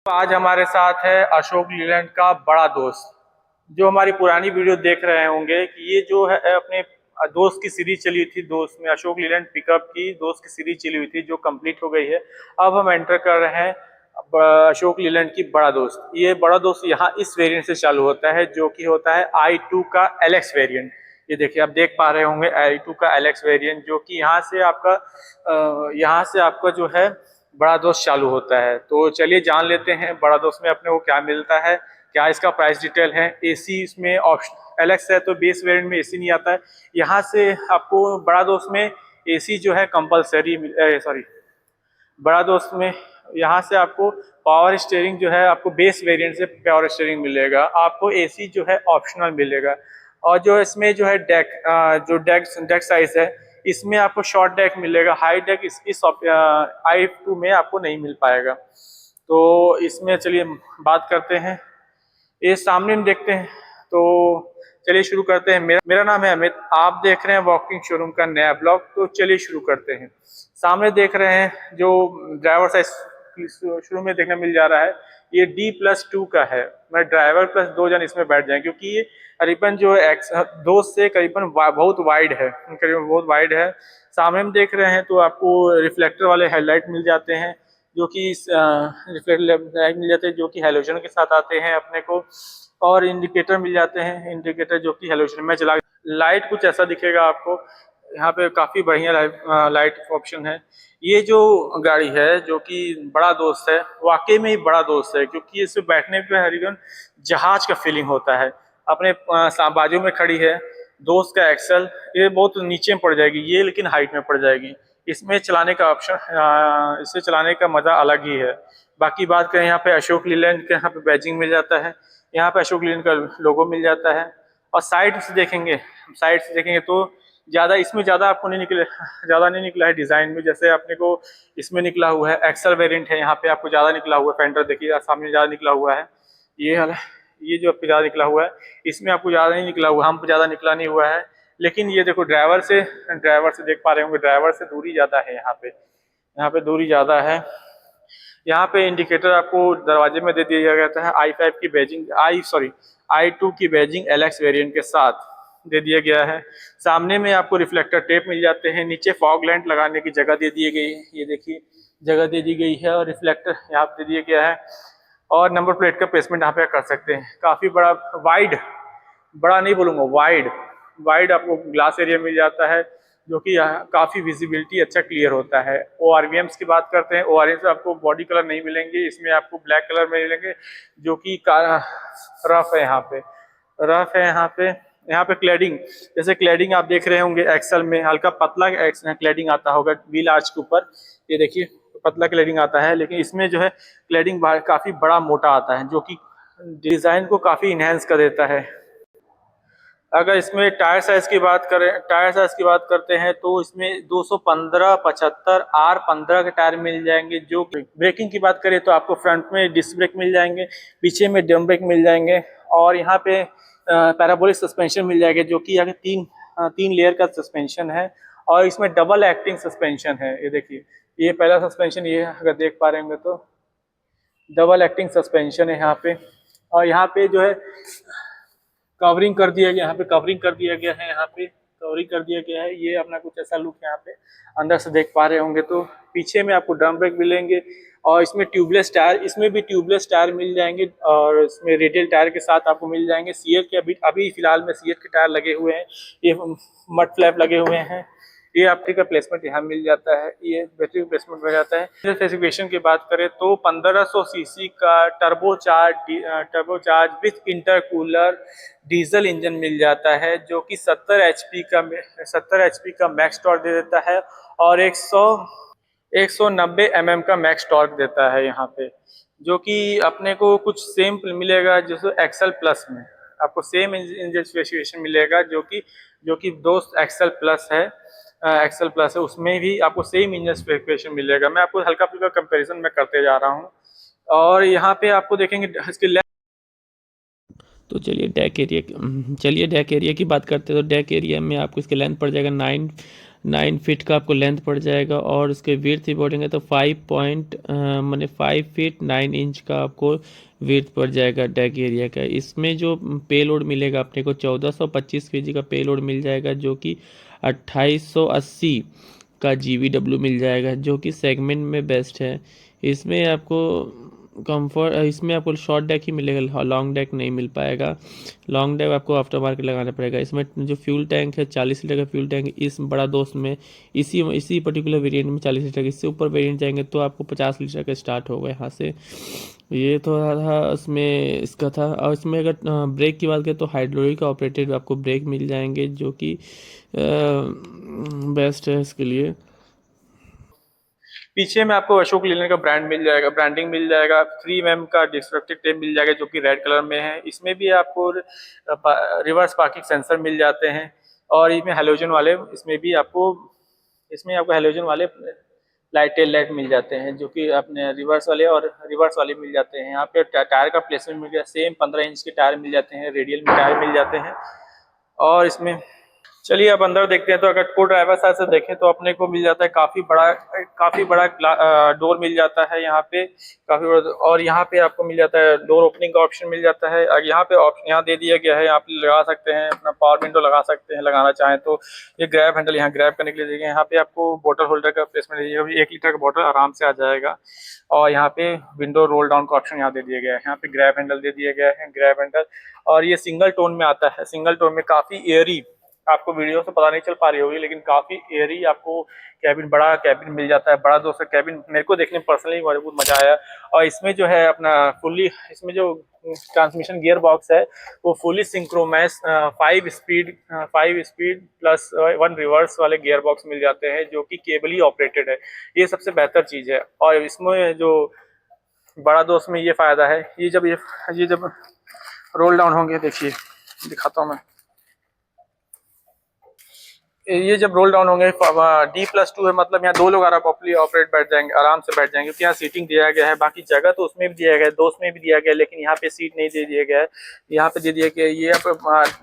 आज हमारे साथ है अशोक लीलैंड का बड़ा दोस्त। जो हमारी पुरानी वीडियो देख रहे होंगे कि ये जो है अपने दोस्त की सीरीज चली हुई थी। दोस्त में अशोक लीलैंड पिकअप की दोस्त की सीरीज चली हुई थी जो कंप्लीट हो गई है। अब हम एंटर कर रहे हैं अशोक लीलैंड की बड़ा दोस्त। ये बड़ा दोस्त यहाँ इस वेरिएंट से चालू होता है जो कि होता है i2 का LX वेरिएंट। ये देखिए आप देख पा रहे होंगे i2 का LX वेरिएंट जो कि यहाँ से आपका जो है बड़ा दोस्त चालू होता है। तो चलिए जान लेते हैं बड़ा दोस्त में अपने को क्या मिलता है, क्या इसका प्राइस डिटेल है। एसी इसमें ऑप्शन एलेक्स है तो बेस वेरिएंट में एसी नहीं आता है। यहाँ से आपको बड़ा दोस्त में एसी जो है कंपलसरी सॉरी बड़ा दोस्त में यहाँ से आपको पावर स्टीयरिंग जो है आपको बेस वेरिएंट से पावर स्टीयरिंग मिलेगा। आपको एसी जो है ऑप्शनल मिलेगा। और जो इसमें जो है डेक साइज है इसमें आपको शॉर्ट डेक मिलेगा। हाई डेक इस i2 में आपको नहीं मिल पाएगा। तो इसमें चलिए बात करते हैं, ये सामने में देखते हैं। तो चलिए शुरू करते हैं। मेरा नाम है अमित, आप देख रहे हैं वॉकिंग शोरूम का नया ब्लॉग। तो चलिए शुरू करते हैं। सामने देख रहे हैं जो ड्राइवर साइड शुरू में देखने मिल जा रहा है, ये D+2 का है। मैं ड्राइवर प्लस 2 जन इसमें बैठ जाएं क्योंकि ये करीबन जो दो से करीबन बहुत वाइड है, करीबन बहुत वाइड है। सामने में देख रहे हैं तो आपको रिफ्लेक्टर वाले हेडलाइट मिल जाते हैं जो कि रिफ्लेक्टर लाइट मिल जाते हैं जो कि हेलोजन के साथ आते हैं अपने को। और इंडिकेटर मिल जाते हैं, इंडिकेटर जो कि हेलोजन में चला। लाइट कुछ ऐसा दिखेगा आपको। यहाँ पे काफी बढ़िया लाइट ऑप्शन है। ये जो गाड़ी है जो कि बड़ा दोस्त है, वाकई में ही बड़ा दोस्त है क्योंकि इसे बैठने पे हरीगन जहाज का फीलिंग होता है। अपने बाजू में खड़ी है दोस्त का एक्सेल, ये बहुत नीचे में पड़ जाएगी ये, लेकिन हाइट में पड़ जाएगी। इसमें चलाने का ऑप्शन, इसे चलाने का मजा अलग ही है। बाकी बात करें यहाँ पे अशोक लीलैंड के यहाँ पे बैजिंग मिल जाता है, यहाँ पे अशोक लीलैंड का लोगो मिल जाता है। और साइड से देखेंगे तो ज़्यादा आपको नहीं निकले, ज़्यादा नहीं निकला है डिज़ाइन में। जैसे अपने को इसमें निकला हुआ है एक्सेल वेरिएंट है, यहाँ पे आपको ज़्यादा निकला हुआ है। फेंडर देखिए सामने ज़्यादा निकला हुआ है। ये जो आपको ज़्यादा निकला हुआ है इसमें आपको ज़्यादा नहीं निकला हुआ, हम पे ज़्यादा निकला नहीं हुआ है। लेकिन ये देखो ड्राइवर से देख पा रहे होंगे, ड्राइवर से दूरी ज़्यादा है। यहाँ पे दूरी ज़्यादा है। यहाँ पे इंडिकेटर आपको दरवाजे में दे दिया जाता है। i5 की बैजिंग i2 की बैजिंग LX वेरिएंट के साथ दे दिया गया है। सामने में आपको रिफ्लेक्टर टेप मिल जाते हैं। नीचे फॉग लैंप लगाने की जगह दे दी गई है, ये देखिए जगह दे दी गई है। और रिफ्लेक्टर यहाँ पे दे दिया गया है। और नंबर प्लेट का प्लेसमेंट यहाँ पे कर सकते हैं। काफी बड़ा वाइड, बड़ा नहीं बोलूँगा, वाइड आपको ग्लास एरिया मिल जाता है जो कि काफ़ी विजिबिलिटी अच्छा क्लियर होता है। ORVMs की बात करते हैं, ORVMs आपको बॉडी कलर नहीं मिलेंगे, इसमें आपको ब्लैक कलर में मिलेंगे जो कि रफ है। यहाँ पे क्लैडिंग, जैसे क्लैडिंग आप देख रहे होंगे एक्सेल में हल्का पतला क्लैडिंग आता होगा व्हील आर्च के ऊपर, ये देखिए पतला क्लैडिंग आता है। लेकिन इसमें जो है क्लैडिंग काफ़ी बड़ा मोटा आता है जो कि डिज़ाइन को काफ़ी इन्हेंस कर देता है। अगर इसमें टायर साइज की बात करते हैं तो इसमें 215/75 R15 के टायर मिल जाएंगे। जो ब्रेकिंग की बात करें तो आपको फ्रंट में डिस्क ब्रेक मिल जाएंगे, पीछे में ड्रम ब्रेक मिल जाएंगे। और यहाँ पे पैराबोलिक सस्पेंशन मिल जाएगा जो कि यहाँ तीन लेयर का सस्पेंशन है। और इसमें डबल एक्टिंग सस्पेंशन है। ये देखिए ये पहला सस्पेंशन, ये अगर देख पा रहे होंगे तो डबल एक्टिंग सस्पेंशन है यहाँ पे। और यहाँ पे जो है कवरिंग कर दिया गया, ये अपना कुछ ऐसा लुक यहाँ पे अंदर से देख पा रहे होंगे। तो पीछे में आपको ड्रम ब्रेक मिलेंगे। और इसमें ट्यूबलेस टायर, मिल जाएंगे। और इसमें रेडियल टायर के साथ आपको मिल जाएंगे। सीएट के अभी फिलहाल में सीएट के टायर लगे हुए हैं, ये मड फ्लैप लगे हुए हैं। ये बैटरी का प्लेसमेंट यहाँ मिल जाता है, ये बैटरी का प्लेसमेंट मिल जाता है। स्पेसिफिकेशन की बात करें तो 1500 सीसी का turbocharge with intercooler diesel engine मिल जाता है जो कि 70 एचपी का मैक्स टॉर्क दे देता है। और 190 mm का मैक्स टॉर्क देता है यहाँ पे, जो कि अपने को कुछ सेम मिलेगा जैसे एक्सेल प्लस में आपको सेम इंजन स्पेसिफिकेशन मिलेगा जो कि दोस्त एक्सेल प्लस है उसमें भी आपको सेम इंजन स्पेसिफिकेशन मिलेगा। मैं आपको हल्का फुल्का कंपैरिजन में करते जा रहा हूँ। और यहाँ पे आपको देखेंगे इसके तो चलिए डेक एरिया की बात करते हैं। तो डेक एरिया में आपको इसके लेंथ पड़ जाएगा 9 फीट का आपको लेंथ पड़ जाएगा, और उसके विड्थ भी बोलेंगे तो 5 फीट 9 इंच का आपको विड्थ पड़ जाएगा डेक एरिया का। इसमें जो पेलोड मिलेगा अपने को 1425 केजी का पेलोड मिल जाएगा, जो कि 2880 का GVW मिल जाएगा, जो कि सेगमेंट में बेस्ट है। इसमें आपको इसमें आपको शॉर्ट डेक ही मिलेगा, लॉन्ग डेक नहीं मिल पाएगा। लॉन्ग डेक आपको आफ्टर मार्केट लगाना पड़ेगा। इसमें जो फ्यूल टैंक है 40 लीटर का फ्यूल टैंक, इस बड़ा दोस्त में इसी पर्टिकुलर वेरिएंट में 40 लीटर का, इससे ऊपर वेरिएंट जाएंगे तो आपको 50 लीटर का स्टार्ट होगा यहाँ से। ये थोड़ा था उसमें इसका था। और इसमें अगर ब्रेक की बात करें तो हाइड्रोलिक ऑपरेटेड आपको ब्रेक मिल जाएंगे, जो कि बेस्ट है इसके लिए। पीछे में आपको अशोक लीलैंड का ब्रांड मिल जाएगा, ब्रांडिंग मिल जाएगा। 3mm का डिस्ट्रक्टिव टेप मिल जाएगा जो कि रेड कलर में है। इसमें भी आपको रिवर्स पार्किंग सेंसर मिल जाते हैं। और इसमें हेलोजन वाले इसमें आपको हेलोजन वाले लाइट टेल लाइट मिल जाते हैं, जो कि अपने रिवर्स वाले और रिवर्स वाले मिल जाते हैं। यहाँ पे टायर का प्लेसमेंट मिल गया, सेम 15 इंच के टायर मिल जाते हैं, रेडियल में टायर मिल जाते हैं। और इसमें चलिए अब अंदर देखते हैं। तो अगर को ड्राइवर साइड से देखें तो अपने को मिल जाता है काफी बड़ा डोर मिल जाता है यहाँ पे, काफी बड़ा। और यहाँ पे आपको मिल जाता है डोर ओपनिंग का ऑप्शन मिल जाता है। और यहाँ पे ऑप्शन यहाँ दे दिया गया है, यहाँ पे लगा सकते हैं अपना पावर विंडो लगा सकते हैं लगाना चाहें तो। ये ग्रैब हैंडल यहाँ ग्रैब करने के लिए देखिए, यहाँ पे आपको बोतल होल्डर का प्लेसमेंट दीजिएगा, 1 लीटर का बोतल आराम से आ जाएगा। और यहाँ पे विंडो रोल डाउन का ऑप्शन यहाँ दे दिया गया है, यहाँ पे ग्रैब हैंडल दे दिया गया है, ग्रैब हैंडल। और ये सिंगल टोन में आता है, सिंगल टोन में काफी एयरी, आपको वीडियो से पता नहीं चल पा रही होगी लेकिन काफी एयरी आपको कैबिन, बड़ा कैबिन मिल जाता है। बड़ा दोस्त कैबिन मेरे को देखने में पर्सनली बहुत मजा आया। और इसमें जो है अपना इसमें जो ट्रांसमिशन गियर बॉक्स है वो फुली सिंक्रोमैस 5 स्पीड प्लस 1 रिवर्स वाले गियर बॉक्स मिल जाते हैं, जो कि केबली ऑपरेटेड है। ये सबसे बेहतर चीज है। और इसमें जो बड़ा दोस्त में ये फायदा है, ये जब रोल डाउन होंगे, देखिए दिखाता हूँ मैं। ये जब रोल डाउन होंगे D+2 है, मतलब यहाँ 2 लोग प्रॉपर्ली ऑपरेट बैठ जाएंगे, आराम से बैठ जाएंगे, क्योंकि यहाँ सीटिंग दिया गया है। बाकी जगह तो उसमें भी दिया गया है, दोस्त में भी दिया गया है, लेकिन यहाँ पे सीट नहीं दे दिया गया है। यहाँ पे दे दिया गया, ये आप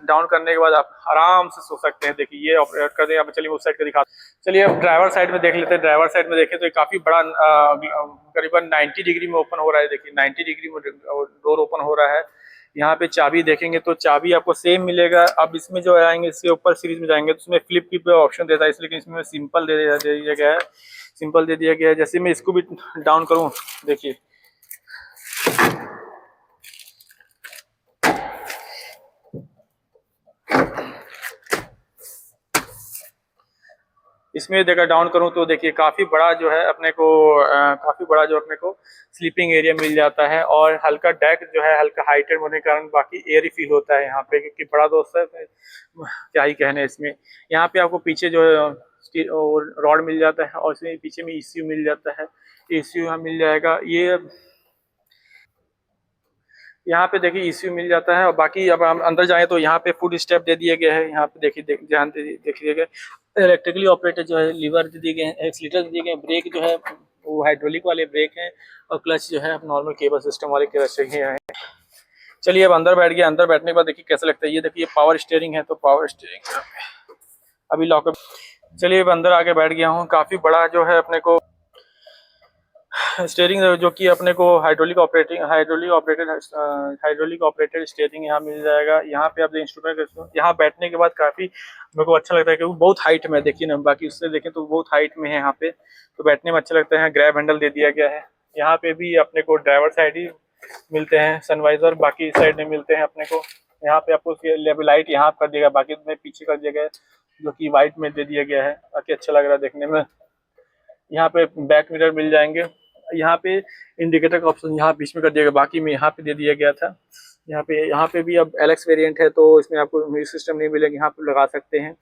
डाउन करने के बाद आप आराम से सो सकते हैं। देखिए ये ऑपरेट कर दें। अब चलिए उस साइड का दिखा, चलिए अब ड्राइवर साइड में देख लेते हैं। ड्राइवर साइड में देखें तो ये काफी बड़ा करीबन 90 डिग्री में ओपन हो रहा है। देखिए 90 डिग्री में डोर ओपन हो रहा है। यहाँ पे चाबी देखेंगे तो चाबी आपको सेम मिलेगा। अब इसमें जो आएंगे, इसके ऊपर सीरीज में जाएंगे तो इसमें फ्लिप की ऑप्शन देता है, इसलिए इसमें सिंपल दे दिया गया है, सिंपल दे दिया गया है। जैसे मैं इसको भी डाउन करूँ, देखिए इसमें देखा डाउन करूं तो देखिए काफी बड़ा जो है अपने को स्लीपिंग एरिया मिल जाता है। और हल्का डेक जो है हल्का हाइटेड होने के कारण बाकी एयर फील होता है यहाँ पे, क्योंकि बड़ा दोस्त है, क्या ही कहने इसमें। यहाँ पे आपको पीछे जो है रॉड मिल जाता है, और इसमें पीछे में ECU मिल जाता है, ECU यहाँ मिल जाएगा। ये यहाँ पे देखिए ECU मिल जाता है। और बाकी अब हम अंदर जाएं तो यहाँ पे फुट स्टेप दे दिए गए हैं। यहाँ पे देखिए ध्यान देखिएगा, इलेक्ट्रिकली ऑपरेटेड जो है लीवर दे दिए गए हैं, एक्सीलरेटर दे दिए गए हैं, ब्रेक जो है वो हाइड्रोलिक वाले ब्रेक हैं, और क्लच जो है नॉर्मल केबल सिस्टम वाले क्लच हैं। चलिए अब अंदर बैठ गया। अंदर बैठने के बाद देखिए कैसा लगता है। ये देखिए पावर स्टीयरिंग है, तो पावर स्टीयरिंग अभी लॉक। चलिए अब अंदर आके बैठ गया हूँ। काफी बड़ा जो है अपने को स्टीयरिंग, जो कि अपने को हाइड्रोलिक ऑपरेटेड स्टीयरिंग यहाँ मिल जाएगा। यहाँ पे आप इंस्ट्रूमेंट, यहाँ बैठने के बाद काफी मेरे को अच्छा लगता है, क्योंकि बहुत हाइट में देखिए ना, बाकी उससे देखें तो बहुत हाइट में है यहाँ पे, तो बैठने में अच्छा लगता है। ग्रैब हैंडल दे दिया गया है। यहाँ पे भी अपने को ड्राइवर साइड ही मिलते हैं सनवाइजर, बाकी साइड में मिलते हैं अपने को। यहाँ पे आपको लेवल लाइट यहाँ कर दिया, बाकी में पीछे कर दिया गया है, जो कि व्हाइट में दे दिया गया है, बाकी अच्छा लग रहा है देखने में। यहाँ पे बैक मिरर मिल जाएंगे। यहाँ पे इंडिकेटर का ऑप्शन यहाँ बीच में कर दिया गया, बाकी में यहाँ पे दे दिया गया था। यहाँ पे भी अब LX वेरिएंट है, तो इसमें आपको म्यूजिक सिस्टम नहीं मिलेगा, यहाँ पे लगा सकते हैं।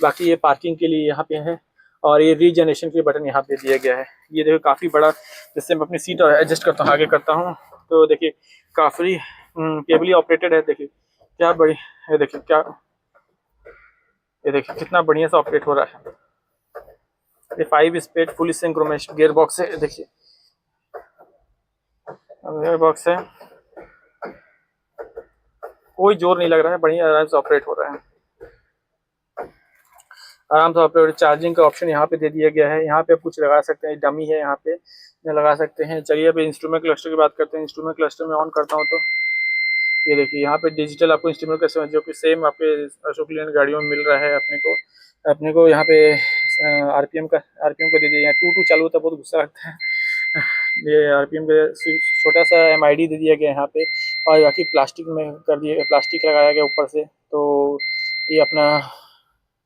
बाकी ये पार्किंग के लिए यहाँ पे है, और ये रीजनरेशन के बटन यहाँ पे दिया गया है। ये देखो काफी बड़ा, जिससे मैं अपनी सीट एडजस्ट करता हूँ, आगे करता हूँ, तो देखिए काफी केबली ऑपरेटेड है। देखिए क्या बड़ी है, देखिए क्या, ये देखिए कितना बढ़िया से ऑपरेट हो रहा है। ये 5 speed fully synchronise gearbox है। देखिए गियर बॉक्स है, कोई जोर नहीं लग रहा है, बढ़िया आराम से ऑपरेट हो रहा है। आराम से ऑपरेट। चार्जिंग का ऑप्शन यहाँ पे दे दिया गया है, यहाँ पे आप कुछ लगा सकते हैं, डमी है यहाँ पे लगा सकते हैं। चलिए अभी इंस्ट्रूमेंट क्लस्टर की बात करते हैं। इंस्ट्रूमेंट क्लस्टर में ऑन करता हूँ तो ये देखिए यहाँ पे डिजिटल आपको इंस्ट्रूमेंट क्लस्टर जो कि सेम आपके अशोक लेलैंड गाड़ियों में मिल रहा है अपने को यहाँ पे आरपीएम को दे दिया। यहाँ 2 चालू होता है, बहुत गुस्सा लगता है। ये आरपीएम का छोटा सा एमआईडी दे दिया गया यहाँ पे, और बाकी प्लास्टिक में कर दिए, प्लास्टिक लगाया गया ऊपर से। तो ये अपना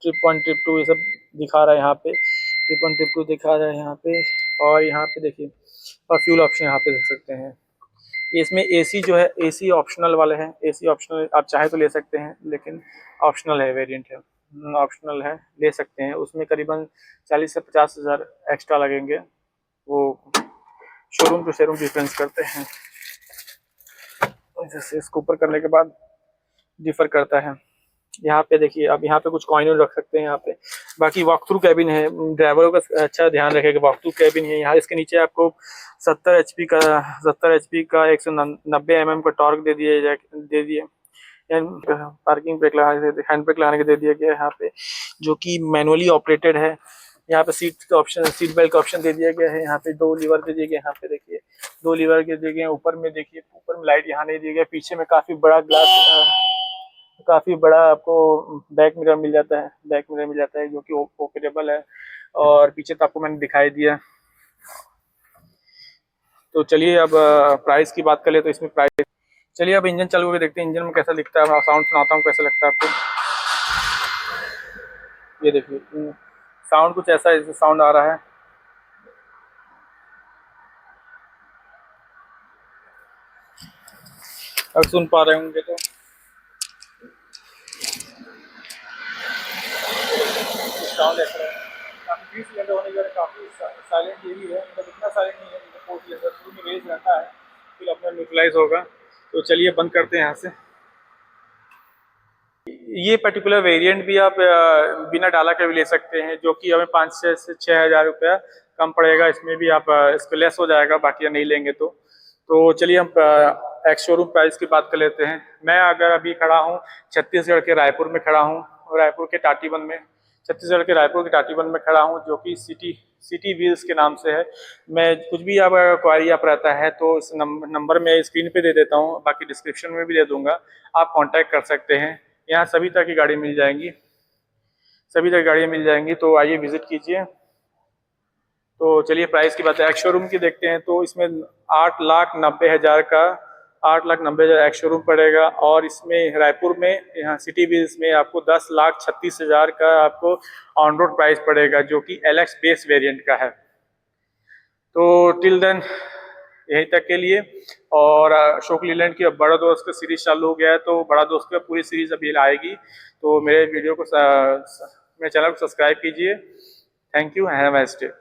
ट्रिप 1 ट्रिप 2 ये सब दिखा रहा है यहाँ पे, ट्रिप 1 ट्रिप 2 दिखा रहा है यहाँ पे। और यहाँ पे देखिए और फ्यूल ऑप्शन यहाँ पे देख सकते हैं। इसमें एसी जो है, एसी ऑप्शनल वाले हैं, एसी ऑप्शनल आप चाहे तो ले सकते हैं, लेकिन ऑप्शनल है, वेरिएंट है, ऑप्शनल है, ले सकते हैं। उसमें करीबन 40 से 50 हज़ार एक्स्ट्रा लगेंगे, वो शोरूम टू शोरूम डिफरेंस करते हैं, जैसे इसको ऊपर करने के बाद डिफर करता है। यहाँ पे देखिए अब यहाँ पे कुछ कॉइन रख सकते हैं यहाँ पे। बाकी वॉक थ्रू कैबिन है, ड्राइवरों का अच्छा ध्यान रखेगा, वॉक थ्रू कैबिन है यहाँ। इसके नीचे आपको 70 एचपी का 190 mm का टॉर्क दे दिए पार्किंग ब्रेक हैंड ब्रेक लगाने के दे दिया गया है यहाँ पे, जो कि मैनुअली ऑपरेटेड है। यहाँ पे सीट बेल्ट का ऑप्शन दे दिया गया है। यहाँ पे 2 लीवर दे दिए गए, यहाँ पे देखिए 2 लीवर के दिए गए। ऊपर में देखिए, ऊपर में लाइट यहाँ नहीं दिया गया। पीछे में काफी बड़ा आपको बैक मिरर मिल जाता है, जो कि ओपरेबल है। और पीछे तो आपको मैंने दिखाई दिया। तो चलिए अब प्राइस की बात कर ले तो इसमें प्राइस, चलिए अब इंजन चालू करके देखते हैं इंजन में कैसा दिखता है। साउंड सुनाता हूँ कैसा लगता है आपको। ये देखिए साउंड कुछ ऐसा साउंड आ रहा है। अब सुन पा रहे होंगे तो साउंड ऐसा है। काफी 20 सिलेंडर होने के बाद काफी साइलेंट ये भी है, मतलब इतना साइलेंट नहीं है, मतलब 4 सिलेंडर शुरू में रेस रहता है, फिर अपना न्यूट्रलाइज होगा। तो चलिए बंद करते हैं यहाँ से। ये पर्टिकुलर वेरिएंट भी आप बिना डाला के भी ले सकते हैं, जो कि हमें 5 से 6 हज़ार रुपया कम पड़ेगा। इसमें भी आप इस पर लेस हो जाएगा, बाकी नहीं लेंगे तो चलिए हम एक्स शोरूम प्राइस की बात कर लेते हैं। मैं अगर अभी खड़ा हूँ छत्तीसगढ़ के रायपुर में खड़ा हूँ, रायपुर के टाटीबंध में, छत्तीसगढ़ के रायपुर के टाटीबंध में खड़ा हूँ, जो कि सिटी व्हील्स के नाम से है। मैं कुछ भी आप क्वारी आप रहता है तो इस नंबर में स्क्रीन पे दे देता हूँ, बाकी डिस्क्रिप्शन में भी दे दूंगा, आप कांटेक्ट कर सकते हैं। यहाँ सभी तरह की गाड़ी मिल जाएंगी, सभी तरह की गाड़ियाँ मिल जाएंगी, तो आइए विजिट कीजिए। तो चलिए प्राइस की बात है, एक्स शोरूम की देखते हैं। तो इसमें 8,90,000 का 8,90,000 एक्स शोरूम पड़ेगा। और इसमें रायपुर में यहाँ सिटी व्हील्स में आपको 10,36,000 का आपको ऑन रोड प्राइस पड़ेगा, जो कि LX बेस वेरिएंट का है। तो टिल देन यहीं तक के लिए। और अशोक लीलैंड की बड़ा दोस्त का सीरीज चालू हो गया है, तो बड़ा दोस्त का पूरी सीरीज अभी आएगी। तो मेरे वीडियो को मेरे चैनल को सब्सक्राइब कीजिए। Thank you, have a nice day.